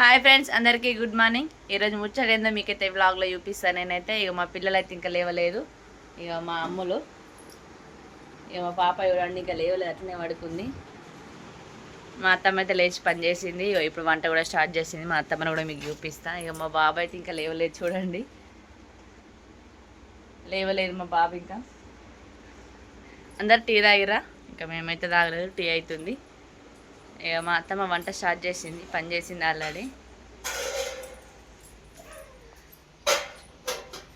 Hi friends, అందరికీ good morning. ఈరోజు ముచ్చటేందో మీకైతే వ్లాగ్లో చూపిస్తాను. నేనైతే ఇక మా పిల్లలైతే ఇంకా లేవలేదు. ఇక మా అమ్ములు ఇక మా పాప ఎవరండి ఇంకా లేవలేదు, అట్లనే పడుకుంది. మా అత్తమ్మ అయితే లేచి పని చేసింది. ఇక ఇప్పుడు వంట కూడా స్టార్ట్ చేసింది. మా అత్తమ్మని కూడా మీకు చూపిస్తాను. ఇక మా బాబు అయితే ఇంకా లేవలేదు, చూడండి, లేవలేదు మా బాబు ఇంకా. అందరు టీ తాగిరా? ఇంకా మేమైతే తాగలేదు, టీ అవుతుంది. ఇక మా అత్తమ్మ వంట స్టార్ట్ చేసింది, పని చేసింది ఆల్రెడీ.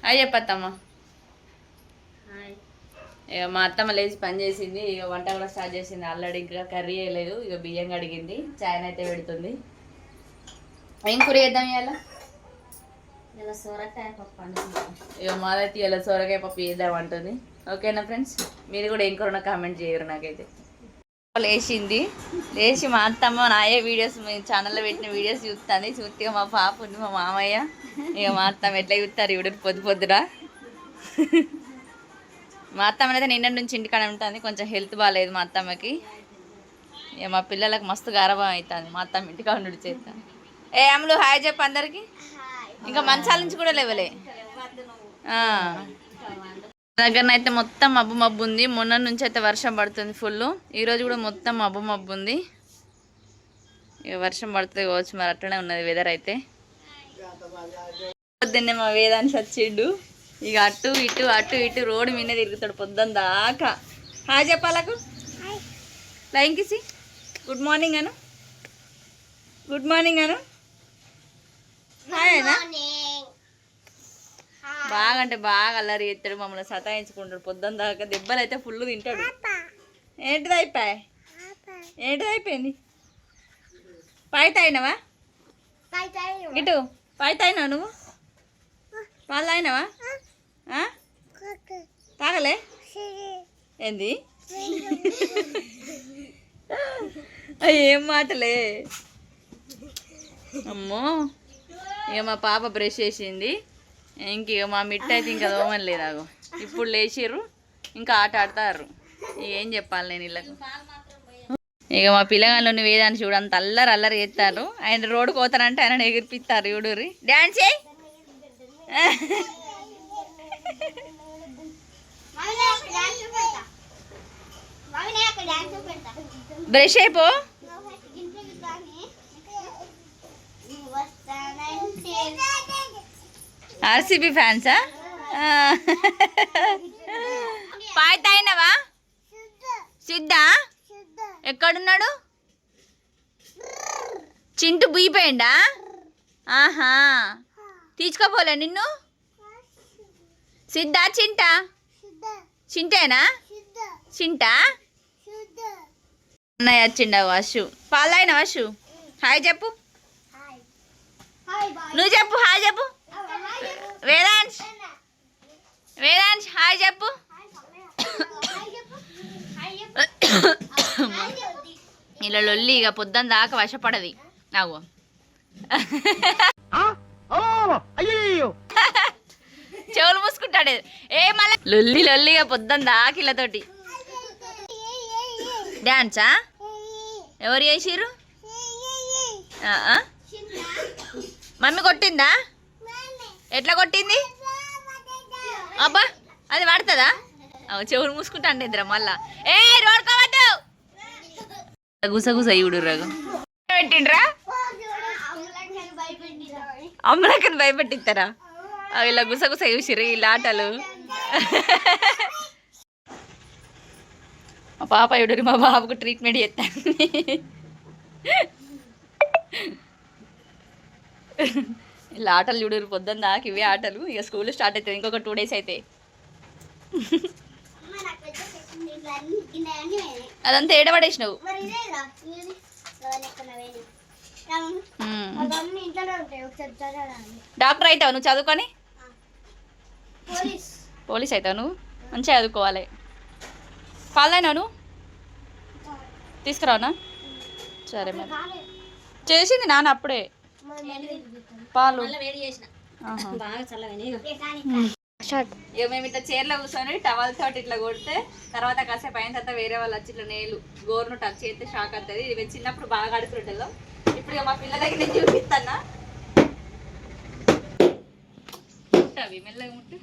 హాయ్ చెప్పత్తమ్మ. ఇక మా అత్తమ్మ లేచి పని చేసింది. ఇక వంట కూడా స్టార్ట్ చేసింది ఆల్రెడీ. ఇంకా కర్రీ వేయలేదు, ఇక బియ్యం కడిగింది, చాయ్ అయితే పెడుతుంది. ఏం కూర చేద్దాం ఇలా? సొరకాయ పప్పు. ఇక మాదైతే ఇలా సొరకాయ పప్పు చేద్దాం అంటుంది. ఓకేనా ఫ్రెండ్స్, మీరు కూడా ఏం కూర కామెంట్ చేయరు. నాకైతే లేచింది, లేచి మా అత్తమ్మ నాయే వీడియోస్ మీ ఛానల్లో పెట్టిన వీడియోస్ చూస్తుంది. చూస్తే మా పాప ఉంది, మా మామయ్య. ఇక మా అత్తమ్మ ఎట్లా చూస్తారు ఇవిడ పొద్దురా. మా అత్తమ్మ అయితే నిన్న నుంచి ఇంటికాడ ఉంటుంది, కొంచెం హెల్త్ బాగాలేదు మా అత్తమ్మకి. ఇక మా పిల్లలకు మస్తు గారభం అవుతుంది మా అత్తమ్మ ఇంటికాడ నుండి చేస్తాను. ఏ అమ్ములు హాయ్ చెప్పు అందరికి. ఇంకా మంచాల నుంచి కూడా లేవలే. దగ్గరనైతే మొత్తం మబ్బు మబ్బు ఉంది. మొన్న నుంచి అయితే వర్షం పడుతుంది ఫుల్. ఈరోజు కూడా మొత్తం మబ్బు మబ్బు ఉంది. ఇక వర్షం పడుతుంది కావచ్చు, మరి అట్లనే ఉన్నది వెదర్ అయితే. పొద్దున్నే మా వేదాంశ వచ్చిండు. ఇక అటు ఇటు అటు ఇటు రోడ్డు మీద తిరుగుతాడు పొద్దున్న దాకా. హాయ్ చెప్పాలకు, లైన్ కిసి. గుడ్ మార్నింగ్ అను, గుడ్ మార్నింగ్ అను. హాయ్ అయినా. బాగా అంటే బాగా అల్లరి చేస్తాడు, మమ్మల్ని సతాయించుకుంటాడు పొద్దున్న దాకా. దెబ్బలు అయితే ఫుల్ తింటాడు. ఏంటిది అయిపోయా? ఏంటిది అయిపోయింది? పాయి తాగినావా? ఇటు పాయి తాగినావు నువ్వు? పాలు తాగినావా? తాగలే? ఏంది? ఏం మాటలే అమ్మో. ఇక మా పాప బ్రష్ చేసింది. ఇంక మా మిట్ట అయితే ఇంకా దోమని లేదు. ఇప్పుడు లేచిర్రు, ఇంకా ఆట ఆడతారు. ఏం చెప్పాలి నేను వీళ్ళకు. ఇక మా పిల్లగాళ్ళు వేదాన్ని చూడు, అంత అల్లరి అల్లరి చేస్తారు. ఆయన రోడ్డు పోతారంటే ఆయన ఎగిరిపిస్తారు. చూడుర్రి, డ్యాన్స్ చేయి. బ్రష్ అయిపో. ఆర్సీబీ ఫ్యాన్సా? పాయ్ తాగినవా? సిద్ధా ఎక్కడున్నాడు? చింటు బూయిపోయిండా? ఆహా, తీసుకోపోలే నిన్ను? సిద్ధా చింటా? చింటేనా? చింటా అన్నయ్య వచ్చిండ. వషు పాలు తాగిన. వషు హాయ్ చెప్పు. నువ్వు చెప్పు, హాయ్ చెప్పు. వేదాంశ్, వేదాంశ్ హాయ్ చెప్పు. ఇలా లొల్లి ఇక పొద్దున్న దాకా వశపడది నాకు. చెవులు మూసుకుంటాడు. ఏ మళ్ళీ లొల్లి లొల్లిగా పొద్దున్న దాకా ఇళ్ళతోటి. డాన్సా? ఎవరు చేసిర్రు? మమ్మీ కొట్టిందా? ఎట్లా కొట్టింది? అబ్బా, అది పడుతుందా? చెవులు మూసుకుంటా అంటే ఇద్దరు మళ్ళా. ఏ రోడ్కోవద్దు. గుసగుస ఇవుడు రగు పెట్టిండ్రా. అమ్మలకని భయపెట్టిస్తారా? ఇలా గుసగుస చూసిర్రు వీళ్ళ ఆటలు. మా పాప ఇవుడు మా బాబుకు ట్రీట్మెంట్ చేస్తాను. ఇలా ఆటలు చూడరు పొద్దున్న దాకా, ఇవే ఆటలు. ఇక స్కూల్ స్టార్ట్ అవుతుంది ఇంకొక 2 days అయితే. అదంతా ఏడబడేసినావు. డాక్టర్ అవుతావు నువ్వు చదువుకొని? పోలీస్ అవుతావు నువ్వు? మంచిగా చదువుకోవాలి. పాలైనా నువ్వు తీసుకురావునా? సరే మరి. చేసింది నాన్న అప్పుడే పాలు. ఇక మేము ఇట్లా చైర్లో కూర్చొని టవల్ తోటి ఇట్లా కొడితే తర్వాత కాసేపు అయిన తర్వాత వేరే వాళ్ళు వచ్చి ఇట్లా నేలు గోరును టచ్ చేస్తే షాక్ అవుతుంది. ఇది చిన్నప్పుడు బాగా ఆడుకుంటాలో ఇప్పుడు మా పిల్లలకి నేను చూపిస్తానా. అవి మెల్లగా ముట్టు.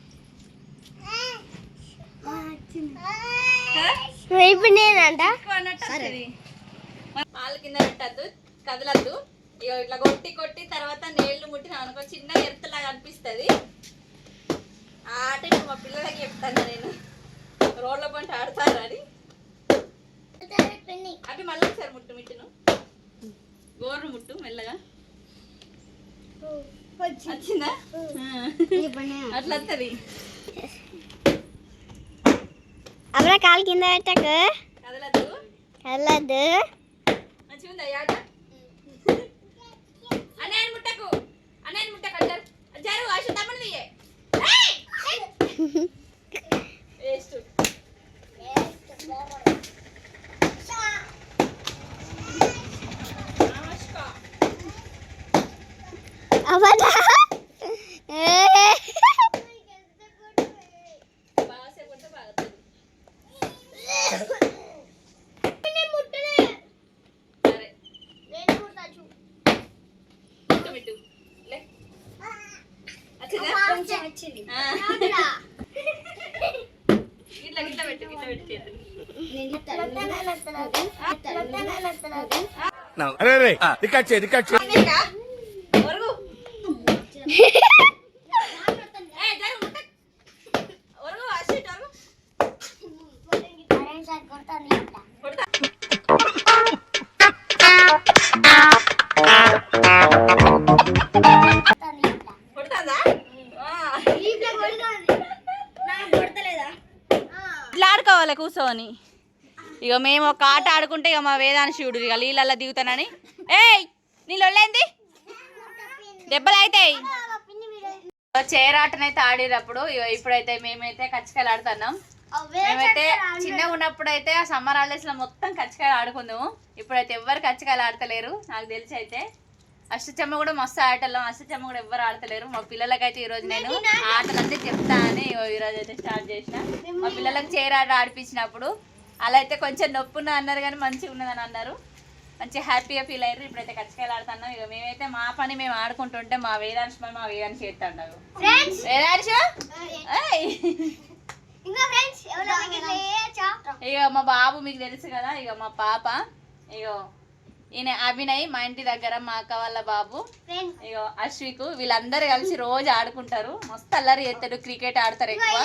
పాలు కింద పెట్టద్దు, కదలద్దు. ఇక ఇట్లా కొట్టి కొట్టి తర్వాత నీళ్లు ముట్టిన అనుకో చిన్న ఎర్తలాగా అనిపిస్తుంది. ఆ ఆట ఇప్పుడు మా పిల్లలకి చెప్తాను నేను, రోడ్ల పంట ఆడతారు అని. అవి మళ్ళీ ఒకసారి ముట్టు, మిట్టును గోరు ముట్టు మెల్లగా. వచ్చిందా? అట్లా వస్తుంది. అప్పుడు కాలు కింద పెట్టక కదలద్దు, కదలద్దు. మంచిగా ఉందా ఆట? అన్నయ్య ముట్టకు, అన్నయ్య ముట్టకు. అజ్జారు అజ్జారు ఆశ తమ్ముడు తీయే. వేస్ట్. అవదా ఇట్లా ఆడుకోవాలి కూర్చొని. ఇక మేము ఒక ఆట ఆడుకుంటే ఇక మా వేదాన్ని శివుడు ఇక నీళ్ళల్లో దిగుతానని. ఏయ్ నీళ్ళు వెళ్ళేంది, దెబ్బలు అవుతాయి. చేరాటనైతే ఆడినప్పుడు ఇప్పుడైతే మేమైతే కచ్చికాయలు ఆడుతున్నాం. మేమైతే చిన్నగా ఉన్నప్పుడు అయితే ఆ సమ్మర్ హాలిడేస్ లో మొత్తం కచ్చికాయలు ఆడుకుందాము. ఇప్పుడైతే ఎవ్వరు కచ్చికాయలు ఆడతలేరు నాకు తెలిసి. అయితే అష్టచమ్మ కూడా మస్తు ఆటలు, అష్టచమ్మ కూడా ఎవ్వరు ఆడతలేరు. మా పిల్లలకైతే ఈరోజు నేను ఆటలన్నీ చెప్తా అని ఈరోజు అయితే స్టార్ట్ చేసిన. మా పిల్లలకు చేరాట ఆడిపించినప్పుడు అలా అయితే కొంచెం నొప్పి ఉన్నది అన్నారు, కానీ మంచిగా ఉన్నదని అన్నారు. మంచిగా హ్యాపీగా ఫీల్ అయ్యారు. ఇప్పుడైతే కచ్చికాయలు ఆడుతున్నాం. ఇక మేమైతే మా పని మేము ఆడుకుంటుంటే మా వేదాంశ పని మా వేదాంశ చేస్తాడు. వేదాంశ ఇక మా బాబు మీకు తెలుసు కదా, ఇక మా పాప, ఇక ఈయన అభినయ్, మా ఇంటి దగ్గర మా అక్క వాళ్ళ బాబు, ఇక అశ్విక్, వీళ్ళందరూ కలిసి రోజు ఆడుకుంటారు. మస్తు అల్లరి చేస్తారు, క్రికెట్ ఆడతారు ఎక్కువ.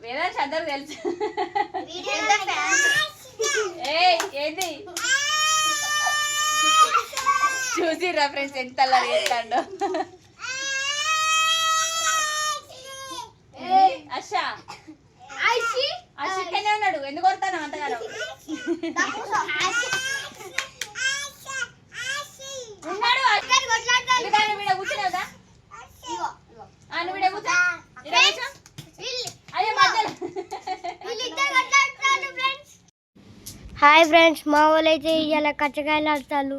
వేదాంశ అందరు తెలుసు. ఏది చూసిరా ఫ్రెండ్స్ ఎంత అల్లరి చేస్తాడో. అషా అశ్విక్కనే ఉన్నాడు, ఎందుకు కొడతాను అంతగానో. కూర్చున్నావుదా? హాయ్ ఫ్రెండ్స్, మా వాళ్ళు అయితే ఇవాళ కచ్చకాయలు ఆడతారు.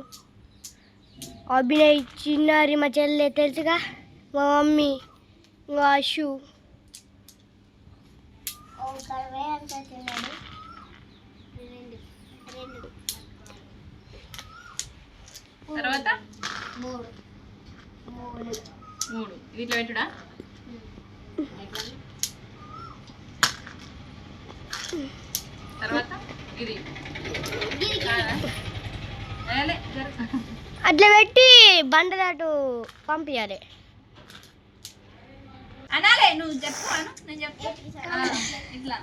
అభినయ్, చిన్నారి, మా చెల్లె తెలుసుగా, మా మమ్మీ, ఇంకా అశు. తర్వాత మూడు ఇట్లా పెట్టుడా. తర్వాత ఇది అట్లా పెట్టి బండలాటు పంపించాలి అనాలే. నువ్వు చెప్పాను, నేను చెప్తా. ఇట్లా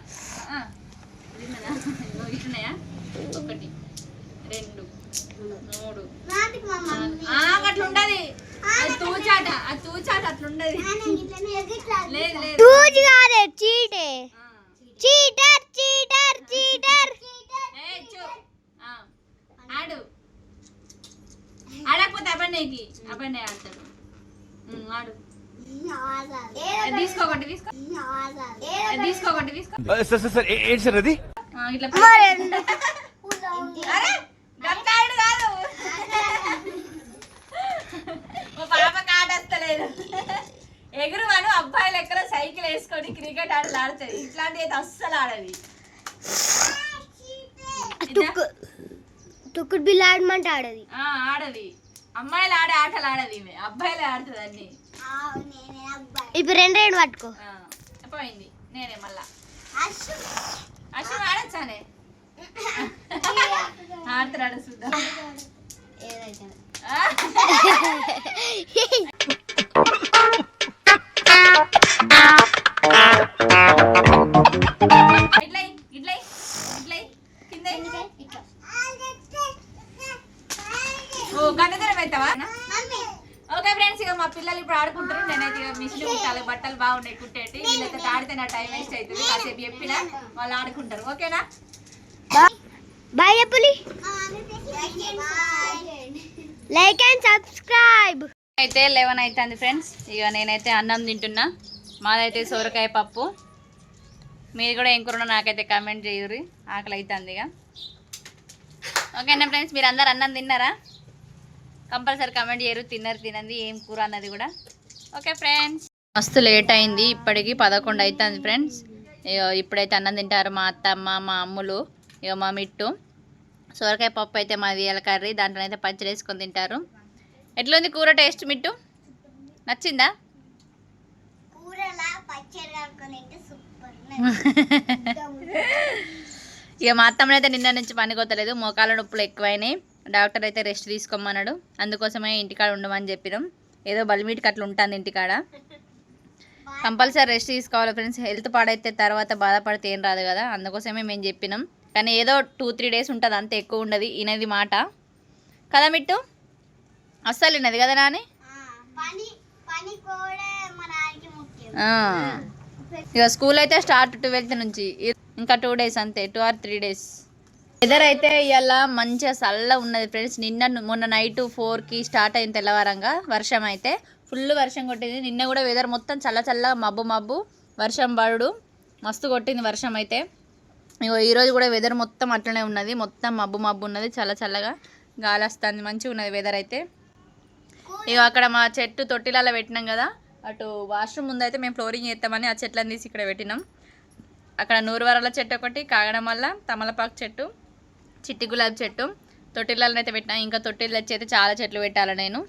ఇట్లున్నాయా? 1 2 3 అట్లా ఉండదు. అది తూచాట, అది తూచాట అట్లుండదు. లేదు లేదు, తూచి కాదే, చీటే. Cheater cheater cheater. ఆడు ఆడకపోతే అబ్బాయికి అబ్బాయి ఆడతాడు. ఆడు తీసుకోకండి, తీసుకోకండి, తీసుకో. ఇట్లా గంగాడు కాదు, మా పాప కాటేస్తలేదు. ఎగురువాను అబ్బాయిలు ఎక్కడ సైకిల్ వేసుకొని క్రికెట్ ఆటలు ఆడుతుంది. ఇట్లాంటివి అయితే అస్సలు ఆడది. తొక్కుడు బిల్ల ఆడమంటే ఆడది. ఆడది. అమ్మాయిలు ఆడే ఆటలు ఆడది, ఈమె అబ్బాయిలే ఆడుతుంది అన్ని. ఇప్పుడు రెండు పట్టుకో. పోయింది నేనే మళ్ళా. అశ్వ ఆడచ్చానే ఆడతాడు చూద్దాం. ఓకే ఫ్రెండ్స్, ఇక మా పిల్లలు ఇప్పుడు ఆడుకుంటారు. నేనైతే మిషన్ కుట్టాలి, బట్టలు బాగున్నాయి కుట్టేటి. వీళ్ళైతే ఆడితే నా టైం వేస్ట్ అవుతుంది. కాసేపు చెప్పినా వాళ్ళు ఆడుకుంటారు. ఓకేనా? బాయ్ చెప్పలి. Like and subscribe. అయితే 11 అవుతుంది ఫ్రెండ్స్. ఇక నేనైతే అన్నం తింటున్నా. మాదైతే సొరకాయ పప్పు. మీరు కూడా ఏం కూర నాకైతే కామెంట్ చేయరు. ఆకలి అవుతుంది ఇక. ఓకేనా ఫ్రెండ్స్, మీరు అందరు అన్నం తిన్నారా? కంపల్సరీ కామెంట్ చేయరు తినండి ఏం కూర అన్నది కూడా. ఓకే ఫ్రెండ్స్, మస్తు లేట్ అయింది. ఇప్పటికి 11 అవుతుంది ఫ్రెండ్స్. ఇప్పుడైతే అన్నం తింటారు మా అత్తమ్మ, మా అమ్ములు, ఇక మా మిట్టు. సొరకాయ పప్పు అయితే మాది ఇవాళ కర్రీ. దాంట్లో అయితే పచ్చడి వేసుకొని తింటారు. ఎట్లుంది కూర టేస్ట్ మిట్టు? నచ్చిందా? ఇక మా అత్తమ్మని అయితే నిన్న నుంచి పనికొత్తలేదు, మోకాళ్ళ నొప్పులు ఎక్కువైనాయి. డాక్టర్ అయితే రెస్ట్ తీసుకోమన్నాడు. అందుకోసమే ఇంటికాడ ఉండమని చెప్పినాం. ఏదో బలిమీటికి అట్లా ఉంటుంది ఇంటికాడ. కంపల్సరీ రెస్ట్ తీసుకోవాలి ఫ్రెండ్స్. హెల్త్ పాడైతే తర్వాత బాధపడితే ఏం రాదు కదా, అందుకోసమే మేము చెప్పినాం. కానీ ఏదో 2-3 డేస్ ఉంటుంది, అంతే, ఎక్కువ ఉండదు. ఈయనది మాట కదా మిట్టు? అస్సలు విన్నది కదా నాని. ఇక స్కూల్ అయితే స్టార్ట్ 12th నుంచి, ఇంకా 2 డేస్ అంతే, 2 or 3 డేస్. వెదర్ అయితే ఇవాళ మంచిగా చల్ల ఉన్నది ఫ్రెండ్స్. మొన్న నైట్ 4కి స్టార్ట్ అయిన తెల్లవారంగా వర్షం అయితే ఫుల్ వర్షం కొట్టింది. నిన్న కూడా వెదర్ మొత్తం చల్ల మబ్బు వర్షం పడు మస్తు కొట్టింది వర్షం అయితే. ఈరోజు కూడా వెదర్ మొత్తం అట్లనే ఉన్నది, మొత్తం మబ్బు ఉన్నది, చల్లగా గాలి వస్తుంది, మంచిగా ఉన్నది వెదర్ అయితే. ఇక అక్కడ మా చెట్టు తొట్టిలలో పెట్టినాం కదా, అటు వాష్రూమ్ ముందు అయితే మేము ఫ్లోరింగ్ చేస్తామని ఆ చెట్లను తీసి ఇక్కడ పెట్టినాం. అక్కడ నూరువరాల చెట్టు ఒకటి, కాగడం వల్ల తమలపాకు చెట్టు, చిట్టి గులాబీ చెట్టు, తొట్టిళ్ళని అయితే పెట్టినా. ఇంకా తొట్టిళ్ళు తెచ్చి అయితే చాలా చెట్లు పెట్టాలి నేను.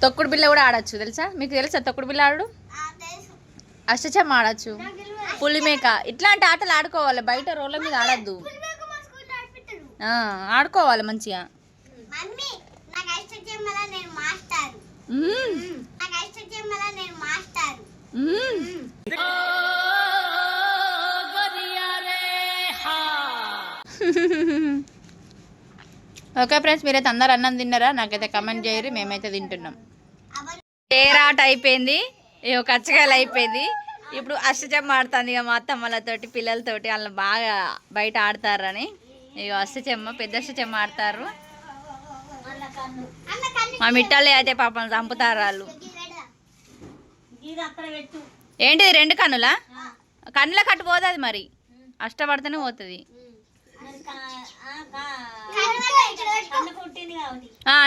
తొక్కుడు బిల్ల కూడా ఆడచ్చు తెలుసా? మీకు తెలుసా తొక్కుడు బిల్ల ఆడు? అష్టచమ్మ ఆడచ్చు, పులిమేక, ఇట్లాంటి ఆటలు ఆడుకోవాలి. బయట రోడ్ల మీద ఆడద్దు, ఆడుకోవాలి మంచిగా. ఓకే ఫ్రెండ్స్, మీరైతే అందరు అన్నం తిన్నారా? నాకైతే కమెంట్ చేయరు. మేమైతే తింటున్నాం. తేరాట అయిపోయింది, ఇక కచ్చకాయలు అయిపోయింది. ఇప్పుడు అష్టచమ్మ ఆడుతుంది ఇక మా అత్తమ్మలతోటి, పిల్లలతోటి. వాళ్ళు బాగా బయట ఆడతారని ఇక అష్టచమ్మ, పెద్ద అష్టచమ్మ ఆడతారు. మా మిట్టాలే అయితే పాపం చంపుతారు వాళ్ళు. ఏంటిది 2 కన్నులా? కన్నుల కట్టు పోతుంది మరి, అష్టపడితేనే పోతుంది.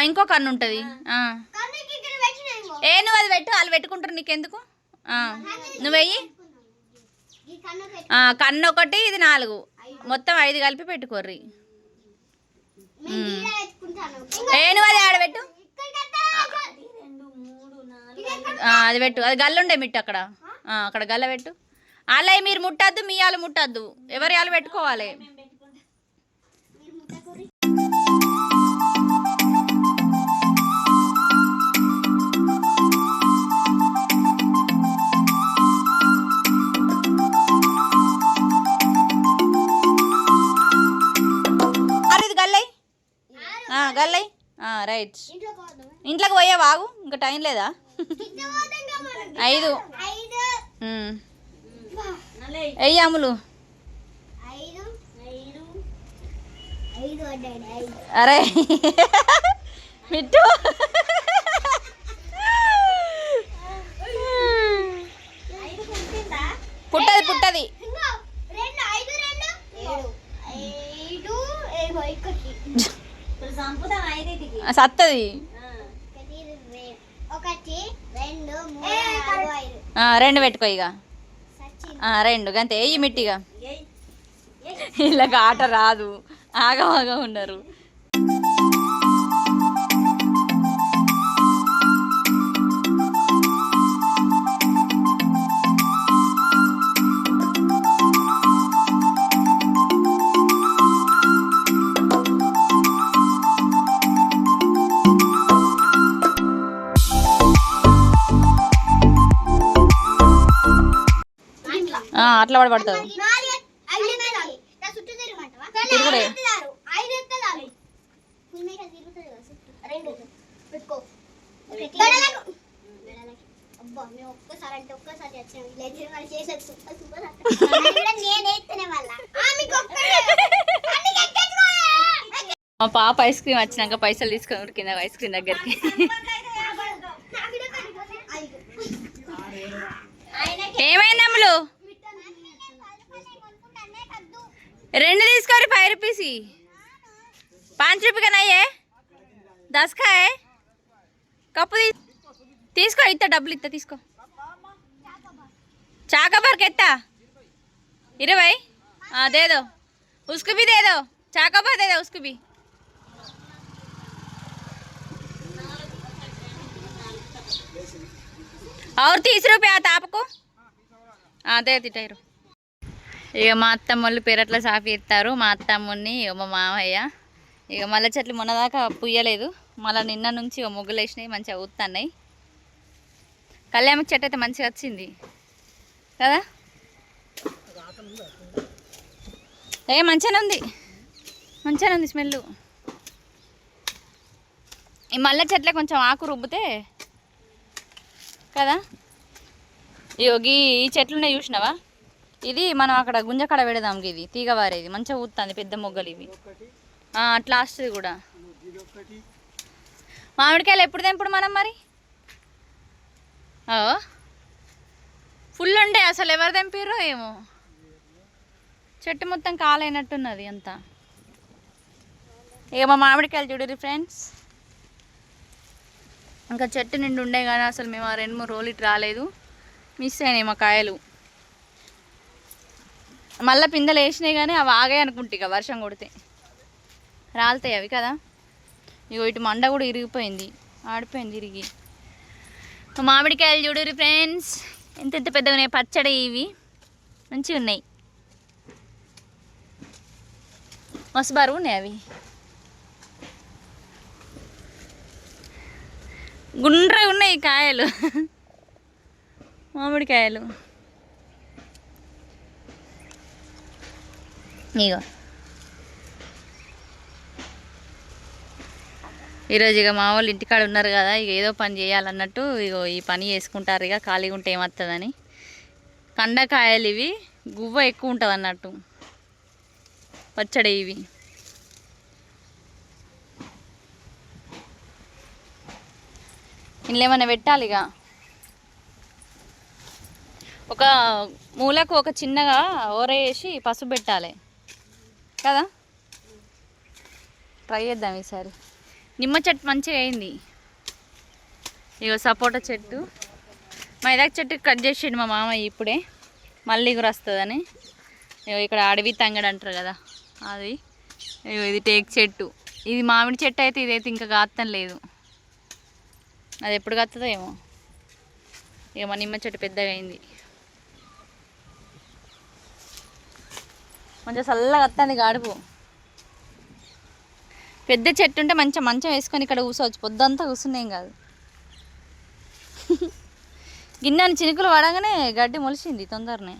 ఇంకో కన్ను ఉంటుంది. నువ్వు అది పెట్టు, వాళ్ళు పెట్టుకుంటారు, నీకెందుకు? నువ్వు వెయ్యి. కన్ను ఒకటి, ఇది 4, మొత్తం 5 కలిపి పెట్టుకోర్రి. నువ్వు అది ఆడబెట్టు, అది పెట్టు. అది గల్లుండే మిట్టు అక్కడ, అక్కడ గల్ల పెట్టు. అలా మీరు ముట్టద్దు, మీ వాళ్ళు ముట్టద్దు, ఎవరి వాళ్ళు పెట్టుకోవాలి. గల్లై రైట్. ఇంట్లోకి పోయే వాగు, ఇంకా టైం లేదా? 5 వెయ్యి అమ్ములు. అరే మిట్టు, పుట్టది సత్తది. 2 పెట్టుకో ఇక, 2 గంతే. వెయ్యి మిట్టిగా, ఇలాగ ఆట రాదు. ఆగమాగా ఉన్నారు. అట్లా పడతావు తిరుగుడే. మా పాప ఐస్ క్రీమ్ వచ్చినాక పైసలు తీసుకొని కింద ఐస్ క్రీమ్ దగ్గరికి. ఏమైంది అమ్ములు? 2 తీసుకోరు 5 రూపీస్ 5 రూపాయ నయ్యే 10 का है कप తీసుకో ఇత్త డబ్బులు ఇత్త తీసుకో. చాకోబార్ कितना 20 दे दो उसको भी दे दो चाकोबार दे दो उसको भी. और 30 रुपया आता आपको दे तिटाరు. ఇక మా అత్తమ్మళ్ళు పెరట్ల సాఫీ ఎత్తారు. మా అత్తమ్మని మా మామయ్య ఇక మళ్ళీ చెట్లు మొన్నదాకా పుయ్యలేదు, మళ్ళీ నిన్న నుంచి ముగ్గులు వేసినాయి, మంచిగా ఊతున్నాయి. కళ్యాణకి చెట్టు అయితే మంచిగా వచ్చింది కదా, మంచిగానే ఉంది, మంచిగానే ఉంది స్మెల్. ఈ మల్లె చెట్లే కొంచెం ఆకు రుబ్బితే కదా. ఈ చెట్లున్నాయి చూసినావా, ఇది మనం అక్కడ గుంజకాడ పెడదాం. ఇది తీగవారేది మంచిగా ఊతుంది, పెద్ద మొగ్గలు ఇవి. అట్లా వస్తుంది కూడా. మామిడికాయలు ఎప్పుడు తెంపుడు మనం మరి? ఫుల్ ఉండే, అసలు ఎవరు తెంపారో ఏమో, చెట్టు మొత్తం కాలైనట్టున్నది అంతా. ఇక మా మామిడికాయలు చూడరు ఫ్రెండ్స్, ఇంకా చెట్టు నిండి ఉండే కానీ అసలు మేము 2-3 రోజులు ఇటు రాలేదు, మిస్ అయినాయి మా కాయలు. మళ్ళీ పిందెలు వేసినాయి కానీ అవి ఆగాయి అనుకుంటే, ఇక వర్షం కొడితే రాలుతాయి అవి కదా. ఇగో ఇటు మండ కూడా ఇరిగిపోయింది, ఆడిపోయింది ఇరిగి. మామిడికాయలు చూడరు ఫ్రెండ్స్, ఎంత పెద్దగా ఉన్నాయి, పచ్చడి ఇవి మంచిగా ఉన్నాయి, మస్తు బరువు ఉన్నాయి అవి. గుండ్రగా ఉన్నాయి కాయలు మామిడికాయలు. ఇగో ఈరోజు ఇక మా వాళ్ళు ఇంటికాడ ఉన్నారు కదా, ఇక ఏదో పని చేయాలన్నట్టు ఇగో ఈ పని చేసుకుంటారు. ఇక ఖాళీగా ఉంటే ఏమవుతుందని. కండకాయలు ఇవి, గువ్వ ఎక్కువ ఉంటుంది అన్నట్టు పచ్చడి ఇవి. ఇంట్లో ఏమైనా పెట్టాలి ఇక. ఒక మూలకు ఒక చిన్నగా ఓర వేసి పసుపు పెట్టాలి కదా. ట్రై చేద్దాం ఈసారి. నిమ్మ చెట్టు మంచిగా అయింది. ఇగో సపోటా చెట్టు, మైదాకు చెట్టు కట్ చేసిండు మా మామయ్య ఇప్పుడే, మళ్ళీ కూడా వస్తుందని. ఇగో ఇక్కడ అడవి తంగడు అంటారు కదా అది. ఇగో ఇది టేక్ చెట్టు, ఇది మామిడి చెట్టు అయితే, ఇదైతే ఇంకా కాత్తం లేదు, అది ఎప్పుడు కాస్తుందో ఏమో. ఇక మా నిమ్మ చెట్టు పెద్దగా అయింది, మంచిగా చల్లగా వస్తుంది గాడుపు. పెద్ద చెట్టు ఉంటే మంచిగా మంచం వేసుకొని ఇక్కడ కూర్చోవచ్చు, పొద్దంతా కూర్చున్నాం కాదు. గిన్నెని చినుకులు పడగానే గడ్డి మొలిచింది తొందరనే.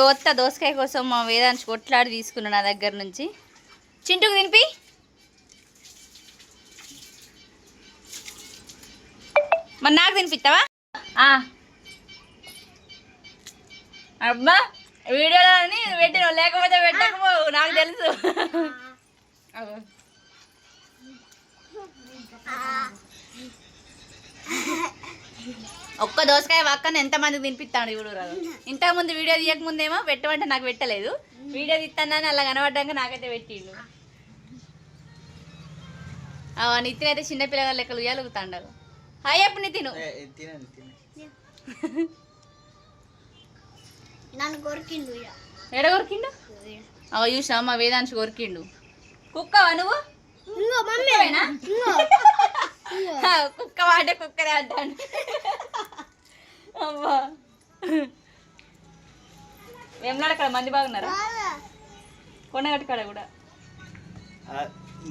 కొత్త దోసకాయ కోసం మా వేదాంశ్ కొట్లాడి తీసుకున్నా నా దగ్గర నుంచి. చింటుకు తినిపి. మరి నాకు తినిపిస్తావా? అబ్బా వీడియోలో పెట్టిన, లేకపోతే పెట్టకపో, నాకు తెలుసు. ఒక్క దోసకాయ పక్కన ఎంతమందికి తినిపిస్తాడు ఇప్పుడు. ఇంతకుముందు వీడియో తీయకముందేమో పెట్టమంటే నాకు పెట్టలేదు, వీడియో తీస్తానని అలా కనబడ్డాక నాకైతే పెట్టిండు. నితిన్ అయితే చిన్నపిల్లగాళ్ళ లెక్కలు ఉయ్యాలుగుతాండారు. హాయ్ అప్పుడు నితిన్. నన్ను కొరికిండు ఎడ కొరికిండు? అవ చూసా మా వేదాంశ కొరికిండు. కుక్కవా నువ్వు? ఇంకో మమ్మీ కుక్కవేనా? కుక్క వాడే కుక్కరే అంటాను. అమ్మా ఏమన్నాడు అక్కడ మంది బాగున్నారా? కొండగట్టు కాడ కూడా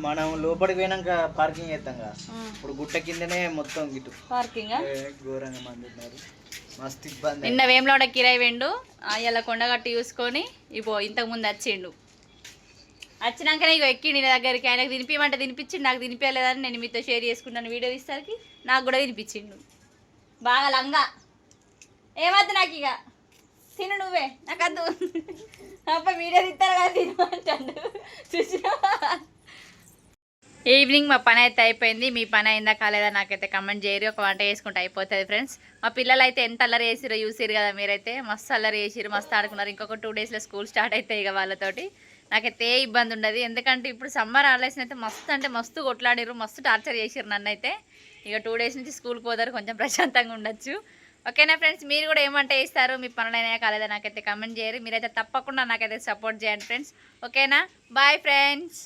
మనం లోపలికి పోయినాక పార్కింగ్ చేస్తాం కదా, ఇప్పుడు గుట్ట కిందనే మొత్తం గిట్టు పార్కింగ్ ఘోరంగా మంది ఉన్నారు, మస్తు ఇబ్బంది. నిన్న వేములవాడ కిరాయి వెండు ఇలా కొండగట్టు చూసుకొని ఇపో ఇంతకు ముందు వచ్చిండు. వచ్చినాకనే ఇగో ఎక్కిండి నా దగ్గరికి. ఆయనకు తినిపించమంటే తినిపించిండు, నాకు తినిపించలేదని నేను మీతో షేర్ చేసుకుంటాను వీడియో తీసేసరికి నాకు కూడా తినిపించిండు. బాగా లంగా ఏమద్దు నాకు, ఇక తిను నువ్వే, నాకు వద్దు. అప్ప వీడియో తీస్తారు కదా తినమంటాడు. చూసినావా? ఈవినింగ్ మా పని అయితే అయిపోయింది. మీ పని అయిందా కాలేదా నాకైతే కమెంట్ చేయరు. ఒక వంట చేసుకుంటే అయిపోతుంది ఫ్రెండ్స్. మా పిల్లలు అయితే ఎంత అల్లరి చేసిరో చూసిరు కదా మీరైతే. మస్తు అల్లరి చేసిరు, మస్తు ఆడుకున్నారు. ఇంకొక 2 డేస్లో స్కూల్ స్టార్ట్ అవుతాయి ఇక వాళ్ళతోటి. నాకైతే ఏ ఇబ్బంది ఉండదు, ఎందుకంటే ఇప్పుడు సమ్మర్ హాలిడేస్ అయితే మస్తు అంటే మస్తు కొట్లాడిరు, మస్తు టార్చర్ చేసిరు నన్ను అయితే. ఇక 2 డేస్ నుంచి స్కూల్కి పోతారు, కొంచెం ప్రశాంతంగా ఉండొచ్చు. ఓకేనా ఫ్రెండ్స్, మీరు కూడా ఏమంటే ఇస్తారు, మీ పనులైనా కాలేదా నాకైతే కమెంట్ చేయరు. మీరైతే తప్పకుండా నాకైతే సపోర్ట్ చేయండి ఫ్రెండ్స్. ఓకేనా, బాయ్ ఫ్రెండ్స్.